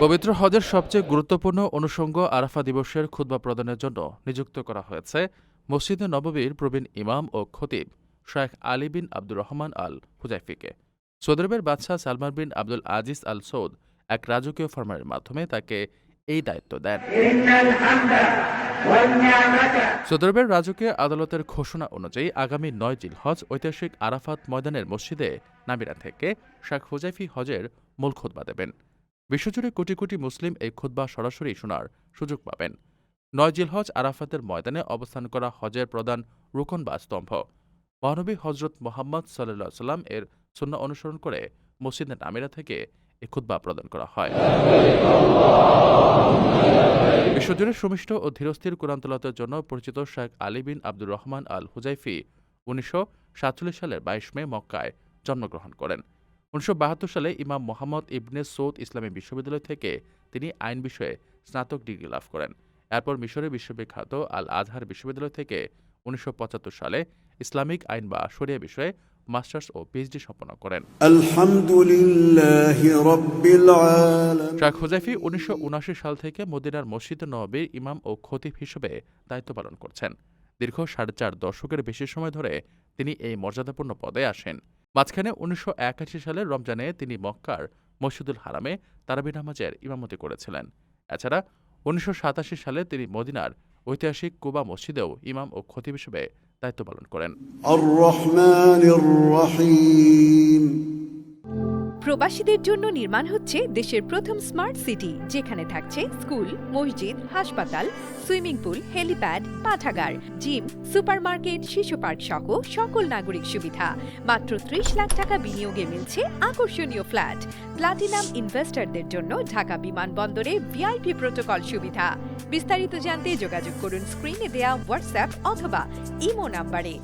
পবিত্র হজের সবচেয়ে গুরুত্বপূর্ণ অনুষঙ্গ আরাফা দিবসের খুতবা প্রদানের জন্য নিযুক্ত করা হয়েছে মসজিদে নববীর প্রবীণ ইমাম ও খতিব শায়খ আলী বিন আব্দুর রহমান আল হুজাইফিকে। সৌদি আরবের বাদশাহ সালমান বিন আব্দুল আজিজ আল সৌদ এক রাজকীয় ফরমানের মাধ্যমে তাকে এই দায়িত্ব দেন। সৌদি আরবের রাজকীয় আদালতের ঘোষণা অনুযায়ী আগামী ৯ জিলহজ ঐতিহাসিক আরাফাত ময়দানের মসজিদে নামিরা থেকে শায়খ হুজাইফি হজের মূল খুতবা দেবেন। বিশ্বজুড়ে কোটি কোটি মুসলিম এই খুতবা সরাসরি শোনার সুযোগ পাবেন। ৯ জিলহজ আরাফাতের ময়দানে অবস্থান করা হজের প্রধান রুকন বা স্তম্ভ। মহানবী হজরত মোহাম্মদ সাল্লাল্লাহু আলাইহি সাল্লাম এর সুন্নাহ অনুসরণ করে মসজিদের নামিরা থেকে এই খুতবা প্রদান করা হয়। বিশ্বজুড়ে সুমিষ্ট ও ধীরস্থির কোরআন তেলাওয়াতের জন্য পরিচিত শায়খ আলী বিন আব্দুর রহমান আল হুজাইফি ১৯৪৭ সালের ২২ মে মক্কায় জন্মগ্রহণ করেন। ১৯৭২ সালে ইমাম মোহাম্মদ ইবনে সৌদ ইসলামী বিশ্ববিদ্যালয় থেকে তিনি আইন বিষয়ে স্নাতক ডিগ্রি লাভ করেন। এরপর মিশরের বিশ্ববিখ্যাত আল আজহার বিশ্ববিদ্যালয় থেকে ১৯৭৫ সালে ইসলামিক আইন বা শরিয়া বিষয়ে মাস্টার্স ও পিএইচডি সম্পন্ন করেন। শায়খ হুজাইফি ১৯৭৯ সাল থেকে মদিনার মসজিদে নববীর ইমাম ও খতিব হিসেবে দায়িত্ব পালন করছেন। দীর্ঘ ৪.৫ দশকের বেশি সময় ধরে তিনি এই মর্যাদাপূর্ণ পদে আসেন। মাঝখানে ১৯৮১ সালের রমজানে তিনি মক্কার মসজিদুল হারামে তারাবি নামাজের ইমামতি করেছিলেন। এছাড়া ১৯৮৭ সালে তিনি মদিনার ঐতিহাসিক কুবা মসজিদেও ইমাম ও খতিব হিসেবে দায়িত্ব পালন করেন। প্রবাসীদের জন্য নির্মাণ হচ্ছে দেশের প্রথম স্মার্ট সিটি, যেখানে থাকছে স্কুল, মসজিদ, হাসপাতাল, সুইমিং পুল, হেলিপ্যাড, পাঠাগার, জিম, সুপারমার্কেট, শিশু পার্ক সহ সকল নাগরিক সুবিধা। মাত্র ৩০ লাখ টাকা বিনিয়োগে মিলছে আকর্ষণীয় ফ্ল্যাট। প্লাটিনাম ইনভেস্টরদের জন্য ঢাকা বিমানবন্দরে ভিআইপি প্রোটোকল সুবিধা। বিস্তারিত জানতে যোগাযোগ করুন স্ক্রিনে দেয়া হোয়াটসঅ্যাপ অথবা ইমো নাম্বারে।